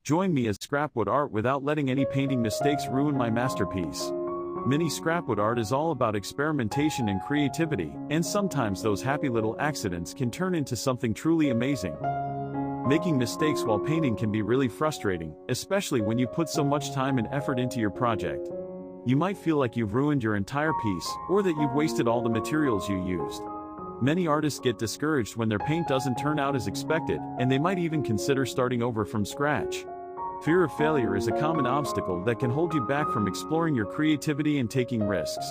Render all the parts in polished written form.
Join me as scrapwood art without letting any painting mistakes ruin my masterpiece. Mini scrapwood art is all about experimentation and creativity, and sometimes those happy little accidents can turn into something truly amazing. Making mistakes while painting can be really frustrating, especially when you put so much time and effort into your project. You might feel like you've ruined your entire piece, or that you've wasted all the materials you used. Many artists get discouraged when their paint doesn't turn out as expected, and they might even consider starting over from scratch. Fear of failure is a common obstacle that can hold you back from exploring your creativity and taking risks.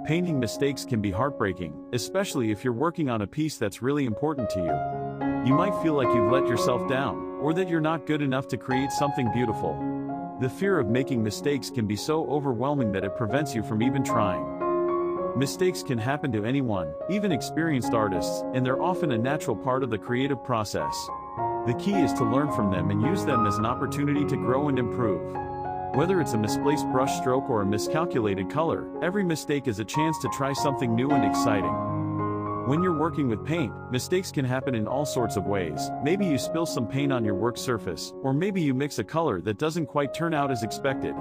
Painting mistakes can be heartbreaking, especially if you're working on a piece that's really important to you. You might feel like you've let yourself down, or that you're not good enough to create something beautiful. The fear of making mistakes can be so overwhelming that it prevents you from even trying. Mistakes can happen to anyone, even experienced artists, and they're often a natural part of the creative process. The key is to learn from them and use them as an opportunity to grow and improve. Whether it's a misplaced brush stroke or a miscalculated color, every mistake is a chance to try something new and exciting. When you're working with paint, mistakes can happen in all sorts of ways. Maybe you spill some paint on your work surface, or maybe you mix a color that doesn't quite turn out as expected.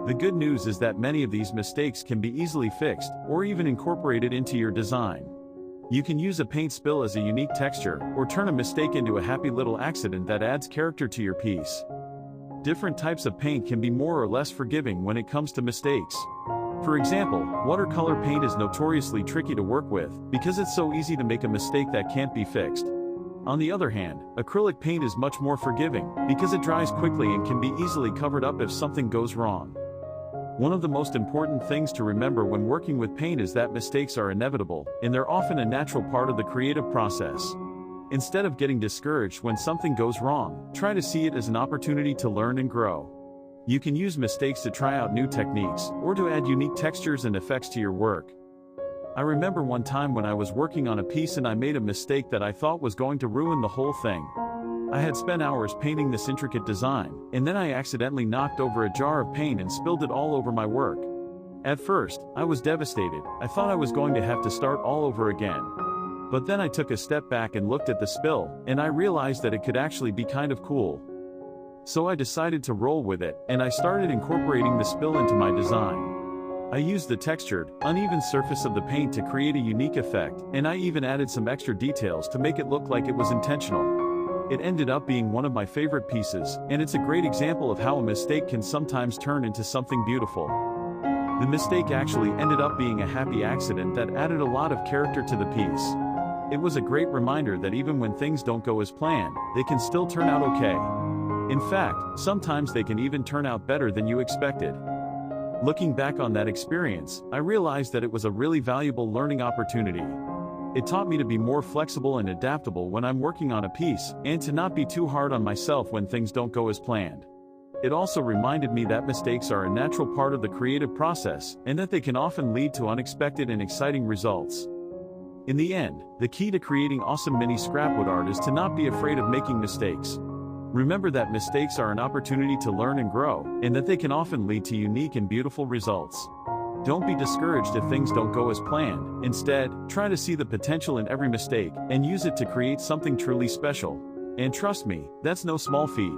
The good news is that many of these mistakes can be easily fixed, or even incorporated into your design. You can use a paint spill as a unique texture, or turn a mistake into a happy little accident that adds character to your piece. Different types of paint can be more or less forgiving when it comes to mistakes. For example, watercolor paint is notoriously tricky to work with, because it's so easy to make a mistake that can't be fixed. On the other hand, acrylic paint is much more forgiving, because it dries quickly and can be easily covered up if something goes wrong. One of the most important things to remember when working with paint is that mistakes are inevitable, and they're often a natural part of the creative process. Instead of getting discouraged when something goes wrong, try to see it as an opportunity to learn and grow. You can use mistakes to try out new techniques, or to add unique textures and effects to your work. I remember one time when I was working on a piece and I made a mistake that I thought was going to ruin the whole thing. I had spent hours painting this intricate design, and then I accidentally knocked over a jar of paint and spilled it all over my work. At first, I was devastated. I thought I was going to have to start all over again. But then I took a step back and looked at the spill, and I realized that it could actually be kind of cool. So I decided to roll with it, and I started incorporating the spill into my design. I used the textured, uneven surface of the paint to create a unique effect, and I even added some extra details to make it look like it was intentional. It ended up being one of my favorite pieces, and it's a great example of how a mistake can sometimes turn into something beautiful. The mistake actually ended up being a happy accident that added a lot of character to the piece. It was a great reminder that even when things don't go as planned, they can still turn out okay. In fact, sometimes they can even turn out better than you expected. Looking back on that experience, I realized that it was a really valuable learning opportunity. It taught me to be more flexible and adaptable when I'm working on a piece, and to not be too hard on myself when things don't go as planned. It also reminded me that mistakes are a natural part of the creative process, and that they can often lead to unexpected and exciting results. In the end, the key to creating awesome mini scrapwood art is to not be afraid of making mistakes. Remember that mistakes are an opportunity to learn and grow, and that they can often lead to unique and beautiful results. Don't be discouraged if things don't go as planned. Instead, try to see the potential in every mistake, and use it to create something truly special. And trust me, that's no small feat.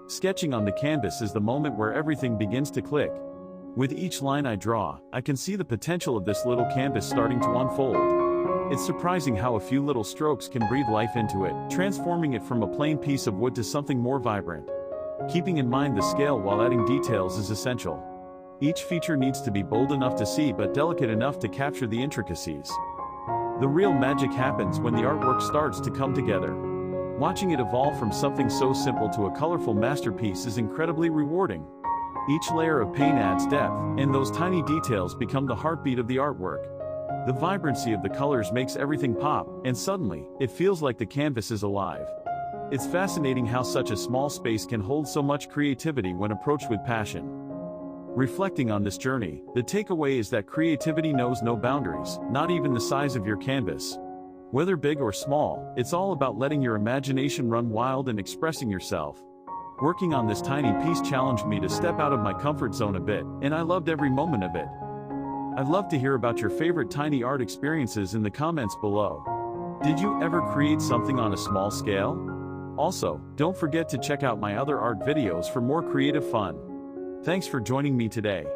Sketching on the canvas is the moment where everything begins to click. With each line I draw, I can see the potential of this little canvas starting to unfold. It's surprising how a few little strokes can breathe life into it, transforming it from a plain piece of wood to something more vibrant. Keeping in mind the scale while adding details is essential. Each feature needs to be bold enough to see but delicate enough to capture the intricacies. The real magic happens when the artwork starts to come together. Watching it evolve from something so simple to a colorful masterpiece is incredibly rewarding. Each layer of paint adds depth, and those tiny details become the heartbeat of the artwork. The vibrancy of the colors makes everything pop, and suddenly, it feels like the canvas is alive. It's fascinating how such a small space can hold so much creativity when approached with passion. Reflecting on this journey, the takeaway is that creativity knows no boundaries, not even the size of your canvas. Whether big or small, it's all about letting your imagination run wild and expressing yourself. Working on this tiny piece challenged me to step out of my comfort zone a bit, and I loved every moment of it. I'd love to hear about your favorite tiny art experiences in the comments below. Did you ever create something on a small scale? Also, don't forget to check out my other art videos for more creative fun. Thanks for joining me today.